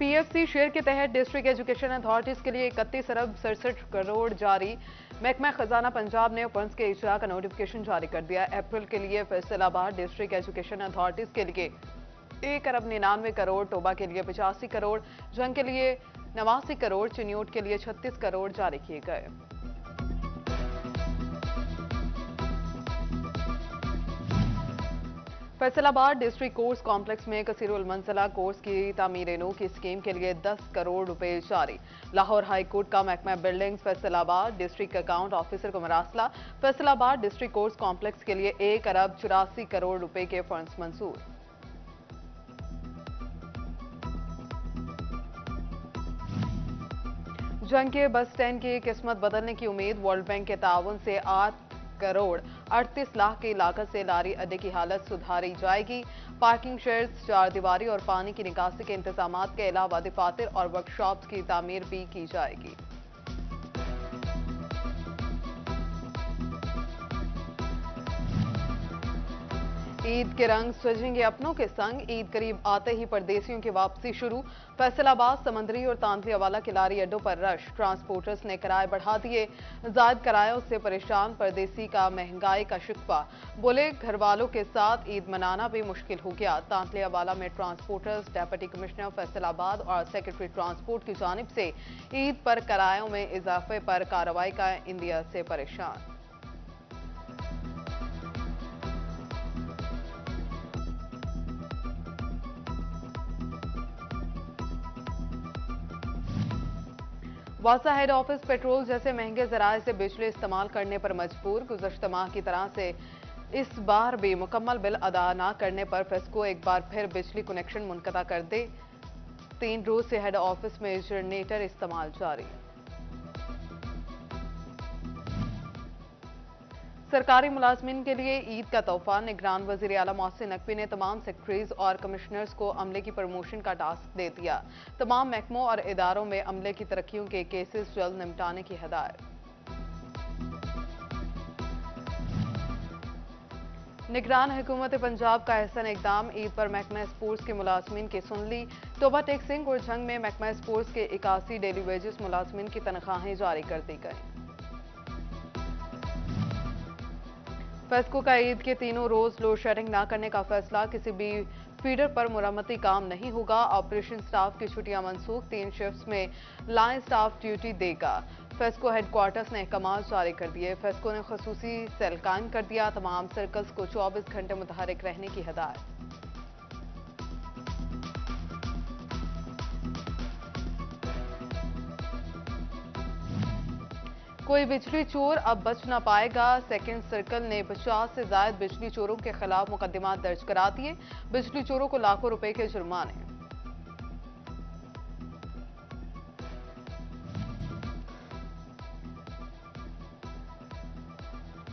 PFC share के तहत district education authorities के लिए 31 अरब 67 करोड़ जारी। महकमा खजाना पंजाब ने फंड्स के इजरा का नोटिफिकेशन जारी कर दिया। अप्रैल के लिए फैसलाबाद डिस्ट्रिक्ट एजुकेशन अथॉरिटीज के लिए 1 अरब 99 करोड़, टोबा के लिए 85 करोड़, जंग के लिए 89 करोड़, चिन्यूट के लिए 36 करोड़ जारी किए गए। फैसलाबाद डिस्ट्रिक्ट कोर्स कॉम्प्लेक्स में कसीरुल मंजिला कोर्स की तामीर नो की स्कीम के लिए 10 करोड़ रुपए जारी। लाहौर हाई कोर्ट का महकमा buildings Faisalabad district account officer को मरासला। फैसलाबाद डिस्ट्रिक्ट कोर्स कॉम्प्लेक्स के लिए 1 अरब 84 करोड़ रुपए के फंड्स मंजूर। जंग के बस स्टैंड की किस्मत बदलने की उम्मीद। वर्ल्ड बैंक के ताउन से 8 करोड़ 38 लाख की लागत से लारी अड्डे की हालत सुधारी जाएगी। पार्किंग शेड्स, चार दीवारी और पानी की निकासी के इंतजाम के अलावा दफातर और वर्कशॉप्स की तामीर भी की जाएगी। ईद के रंग सजेंगे अपनों के संग। ईद करीब आते ही परदेसियों की वापसी शुरू। फैसलाबाद, समंदरी और तांतलियावाला के लारी अड्डों पर रश। ट्रांसपोर्टर्स ने किराए बढ़ा दिए। जायद किरायों से परेशान परदेसी का महंगाई का शिकवा। बोले घर वालों के साथ ईद मनाना भी मुश्किल हो गया। तांतलियावाला में ट्रांसपोर्टर्स, डेप्यूटी कमिश्नर फैसलाबाद और सेक्रेटरी ट्रांसपोर्ट की जानिब से ईद पर किरायों में इजाफे पर कार्रवाई का इंदिया से परेशान। वासा हेड ऑफिस पेट्रोल जैसे महंगे जराये से बिजली इस्तेमाल करने पर मजबूर। गुज़श्ता माह की तरह से इस बार भी मुकम्मल बिल अदा न करने पर फेस्को एक बार फिर बिजली कनेक्शन मुनक़ता कर दे। 3 रोज से हेड ऑफिस में जनरेटर इस्तेमाल जारी। सरकारी मुलाजमीन के लिए ईद का तोहफा। निगरान वज़ीर आला मोहसिन नकवी ने तमाम सेक्रेटरीज और कमिश्नर्स को अमले की प्रमोशन का टास्क दे दिया। तमाम महकमों और इदारों में अमले की तरक्कियों के केसेस जल्द निपटाने की हिदायत। निगरान हुकूमत पंजाब का अहसन इकदाम। ईद पर महकमा स्पोर्ट्स के मुलाजमीन की सुन ली। तोबा टेक्सिंग और जंग में महकमा स्पोर्ट्स के 81 डेली वेजेस मुलाजमीन की तनख्वाहें जारी कर दी गई। फेस्को का ईद के तीनों रोज लोड शेडिंग न करने का फैसला। किसी भी फीडर पर मुरम्मती काम नहीं होगा। ऑपरेशन स्टाफ की छुट्टियां मनसूख। 3 शिफ्ट्स में लाइन स्टाफ ड्यूटी देगा। फेस्को हेडक्वार्टर्स ने अहकाम जारी कर दिए। फेस्को ने खसूसी सेल कायम कर दिया। तमाम सर्कल्स को 24 घंटे मुतहरिक रहने की हिदायत। कोई बिजली चोर अब बच न पाएगा। सेकंड सर्कल ने 50 से ज्यादा बिजली चोरों के खिलाफ मुकदमा दर्ज करा दिए। बिजली चोरों को लाखों रुपए के जुर्माने।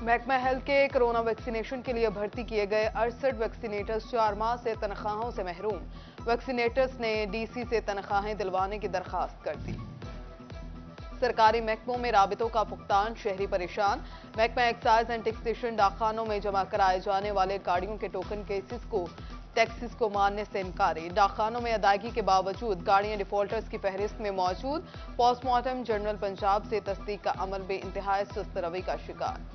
महकमा हेल्थ के कोरोना वैक्सीनेशन के लिए भर्ती किए गए 68 वैक्सीनेटर्स 4 माह से तनख्वाहों से महरूम। वैक्सीनेटर्स ने डीसी से तनख्वाहें दिलवाने की दरखास्त कर दी। सरकारी महकमों में राबितों का भुगतान, शहरी परेशान। महकमा एक्साइज एंड टैक्सेशन डाकखानों में जमा कराए जाने वाले गाड़ियों के टोकन केसेस को टैक्सेस को मानने से इनकारी। डाकखानों में अदायगी के बावजूद गाड़ियां डिफॉल्टर्स की फहरिस्त में मौजूद। पोस्टमार्टम जनरल पंजाब से तस्दीक का अमल भी इंतहाई सुस्त रवि का शिकार।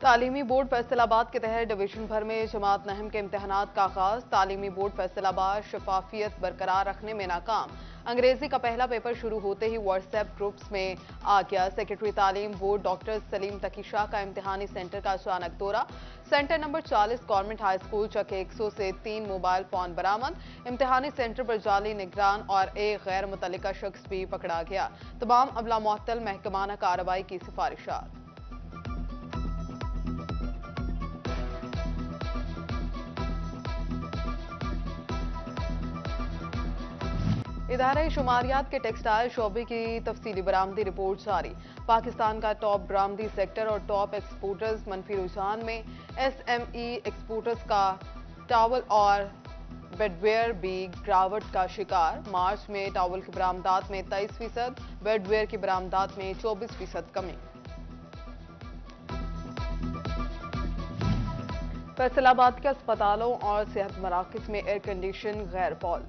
तालीमी बोर्ड फैसलाबाद के तहत डिवीजन भर में जमात नहम के इम्तहानात का आगाज। तालीमी बोर्ड फैसलाबाद शफाफियत बरकरार रखने में नाकाम। अंग्रेजी का पहला पेपर शुरू होते ही व्हाट्सएप ग्रुप्स में आ गया। सेक्रेटरी तालीम बोर्ड डॉक्टर सलीम तकी शाह का इम्तहानी सेंटर का अचानक दौरा। Centre number 40 government high school चके 100 से 3 मोबाइल फोन बरामद। इम्तहानी सेंटर पर जाली निगरान और एक गैर मुतल्लिका शख्स भी पकड़ा गया। तमाम अमला मुअत्तल। महकमाना कार्रवाई की सिफारिशात। इदारे शुमारियात के टेक्सटाइल शोबे की तफसीली बरामदी रिपोर्ट जारी। पाकिस्तान का टॉप बरामदी सेक्टर और टॉप एक्सपोर्टर्स मनफी रुझान में। SME एक्सपोर्टर्स का टावल और बेडवेयर भी गिरावट का शिकार। मार्च में टावल की बरामदात में 23%, बेडवेयर की बरामदात में 24% कमी। फैसलाबाद के अस्पतालों और सेहत मराकज में एयर कंडीशन गैर फॉल।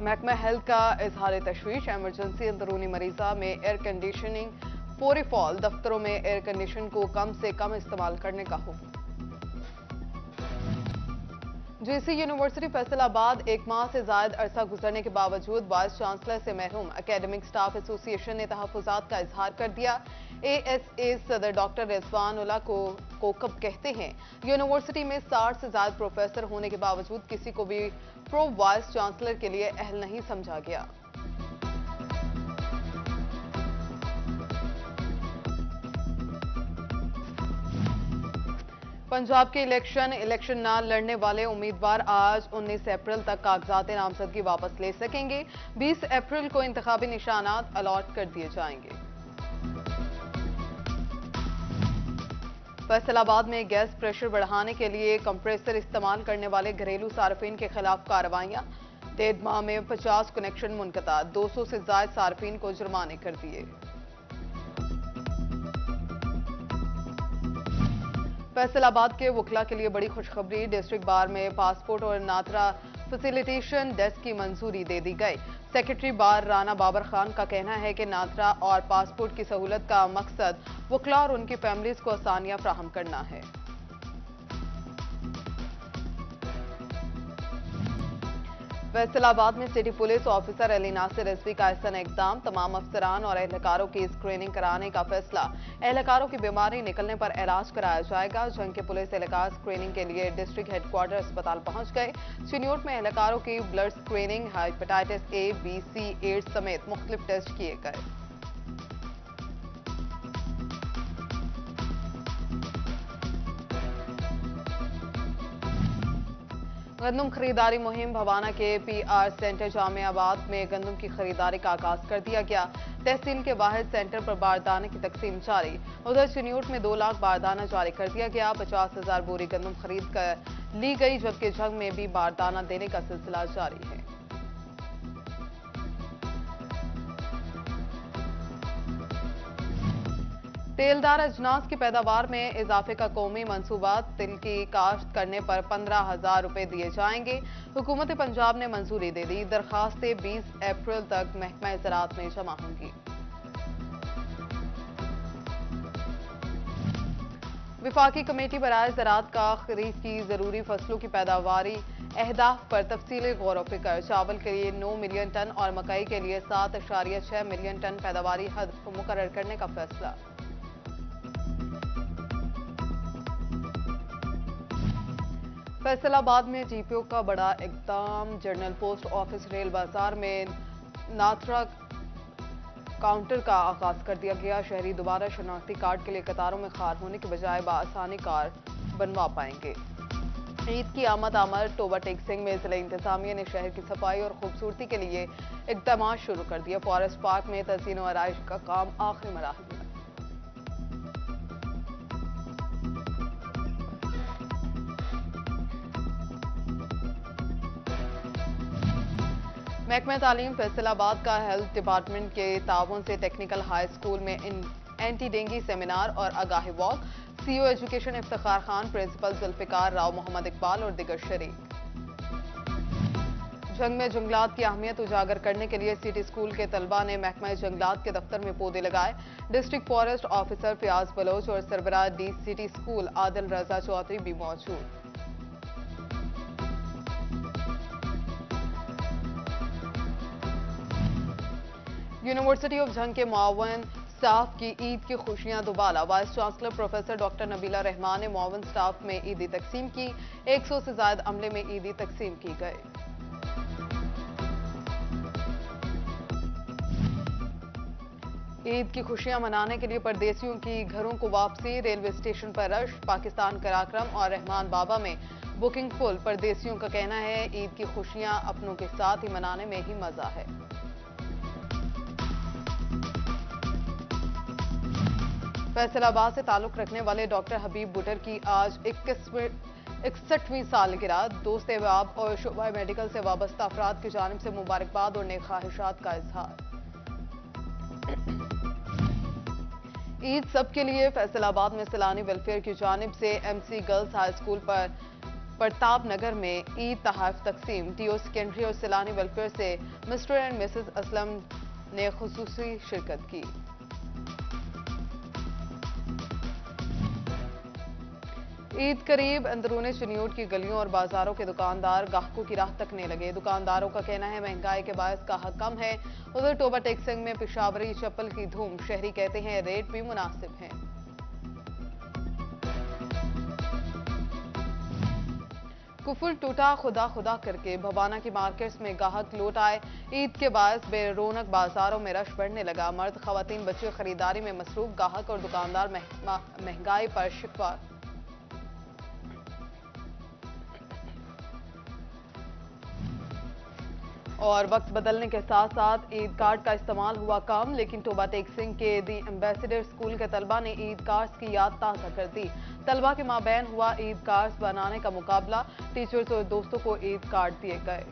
महकमा हेल्थ का इजहार तशवीश, एमरजेंसी अंदरूनी मरीजा में एयर कंडीशनिंग फौरी फॉल, दफ्तरों में एयर कंडीशन को कम से कम इस्तेमाल करने का हुक्म। जीसी यूनिवर्सिटी फैसलाबाद एक माह से जायद अरसा गुजरने के बावजूद वाइस चांसलर से महरूम। एकेडमिक स्टाफ एसोसिएशन ने तहफुजात का इजहार कर दिया। एएसए सदर डॉक्टर रिजवान उल्ला को कब कहते हैं, यूनिवर्सिटी में 60 से ज्यादा प्रोफेसर होने के बावजूद किसी को भी प्रो वाइस चांसलर के लिए अहल नहीं समझा गया। पंजाब के इलेक्शन न लड़ने वाले उम्मीदवार आज 19 अप्रैल तक कागजात नामजदगी वापस ले सकेंगे। 20 अप्रैल को इंतखाबी निशानात अलॉट कर दिए जाएंगे। फैसलाबाद में गैस प्रेशर बढ़ाने के लिए कंप्रेसर इस्तेमाल करने वाले घरेलू सार्फिन के खिलाफ कार्रवाइयां। 1.5 माह में 50 कनेक्शन मुनक़ता, 200 से ज्यादा सार्फिन को जुर्माने कर दिए। फैसलाबाद के वकला के लिए बड़ी खुशखबरी, डिस्ट्रिक्ट बार में पासपोर्ट और नात्रा फैसिलिटेशन डेस्क की मंजूरी दे दी गई। सेक्रेटरी बार राना बाबर खान का कहना है कि नात्रा और पासपोर्ट की सहूलत का मकसद वकला और उनकी फैमिलीज को आसानियां फ्राहम करना है। फैसलाबाद में city police officer Ali Nasir Rizvi का ऐसा इकदाम, तमाम अफसरान और एहलकारों की स्क्रीनिंग कराने का फैसला। एहलकारों की बीमारी निकलने पर इलाज कराया जाएगा। जंग के पुलिस एहलकार स्क्रीनिंग के लिए डिस्ट्रिक्ट हेडक्वार्टर अस्पताल पहुंच गए। चिन्योट में एहलकारों की blood screening, hepatitis A, B, C, AIDS समेत मुख्तलिफ टेस्ट किए गए। गंदम खरीदारी मुहिम, भवाना के पीआर सेंटर जामियाबाद में गंदम की खरीदारी का आगाज कर दिया गया। तहसील के वाहिद सेंटर पर बारदाने की तकसीम जारी। उधर चिन्यूट में 2 लाख बारदाना जारी कर दिया गया। 50,000 बोरी गंदम खरीद कर ली गई, जबकि जंग में भी बारदाना देने का सिलसिला जारी है। तेलदार अजनास की पैदावार में इजाफे का कौमी मंसूबा, तिल की काश्त करने पर 15,000 रुपए दिए जाएंगे। हुकूमत पंजाब ने मंजूरी दे दी। दरखास्तें 20 अप्रैल तक महकमा ज़राअत में जमा होंगी। विफाकी कमेटी बराए ज़राअत का खरीफ की जरूरी फसलों की पैदावारी अहदाफ पर तफसीली गौर व फिक्र। चावल के लिए 9 मिलियन टन और मकई के लिए 7.6 मिलियन टन पैदावारी हद मुकर्रर करने का फैसला। फैसलाबाद में जीपीओ का बड़ा इकदाम, जनरल पोस्ट ऑफिस रेल बाजार में नात्रा काउंटर का आगाज कर दिया गया। शहरी दोबारा शनाख्ती कार्ड के लिए कतारों में खार होने के बजाय बआसानी कार्ड बनवा पाएंगे। ईद की आमद टोबाटेक सिंह में जिला इंतजामिया ने शहर की सफाई और खूबसूरती के लिए इकदाम शुरू कर दिया। फॉरेस्ट पार्क में तज़ीन और आराइश का काम आखिरी मराहल में। महकमा तालीम फैसलाबाद का हेल्थ डिपार्टमेंट के ताउन से टेक्निकल हाई स्कूल में एंटी डेंगू सेमिनार और आगाही walk. CEO education Iftikhar Khan, principal Zulfiqar Rao, Mohammad Iqbal और दिगर शरीक। जंग में जंगलात की अहमियत उजागर करने के लिए सिटी स्कूल के तलबा ने महकमा जंगलात के दफ्तर में पौधे लगाए। District forest officer Fayaz Baloch और सरबराह the city school Adil Raza Chaudhry भी मौजूद। यूनिवर्सिटी ऑफ जंग के मुआवन स्टाफ की ईद की खुशियां दुबाला। Vice chancellor professor doctor Nabila Rahman ने मुआवन स्टाफ में ईदी तकसीम की। 100 से ज्यादा अमले में ईदी तकसीम की गई। ईद की खुशियां मनाने के लिए परदेसियों की घरों को वापसी, रेलवे स्टेशन पर रश। पाकिस्तान कराक्रम और रहमान बाबा में बुकिंग फुल। परदेसियों का कहना है ईद की खुशियां अपनों के साथ ही मनाने में ही मजा है। फैसलाबाद से ताल्लुक रखने वाले डॉक्टर हबीब बुटर की आज 61वीं सालगिरह। दोस्त अहबाब और शोबा मेडिकल से वाबस्ता अफराद की जानिब से मुबारकबाद और नेक ख्वाहिशात का इजहार। ईद सबके लिए फैसलाबाद में सैलानी वेलफेयर की जानिब से एमसी गर्ल्स हाई स्कूल पर प्रताप नगर में ईद तोहफे तकसीम। टीओ सेकेंडरी और सैलानी वेलफेयर से मिस्टर एंड मिसेस असलम ने खुसूसी शिरकत की। ईद करीब अंदरूनी चनियोट की गलियों और बाजारों के दुकानदार ग्राहकों की राह तकने लगे। दुकानदारों का कहना है महंगाई के बायस गाहक कम है। उधर टोबा टेक्सिंग में पेशावरी चप्पल की धूम। शहरी कहते हैं रेट भी मुनासिब हैं। कुफुल टूटा खुदा खुदा करके भवाना की मार्केट्स में गाहक लौट आए। ईद के बायस बेरौनक बाजारों में रश बढ़ने लगा। मर्द खवातीन बच्चे खरीदारी में मसरूफ। गाहक और दुकानदार महंगाई पर शिकवा। और वक्त बदलने के साथ साथ ईद कार्ड का इस्तेमाल हुआ कम, लेकिन टोबा टेक्सिंग के दी एम्बेसडर स्कूल के तलबा ने ईद कार्ड्स की याद ताज़ा कर दी। तलबा के माबैन हुआ ईद कार्ड्स बनाने का मुकाबला। टीचर्स और दोस्तों को ईद कार्ड दिए गए।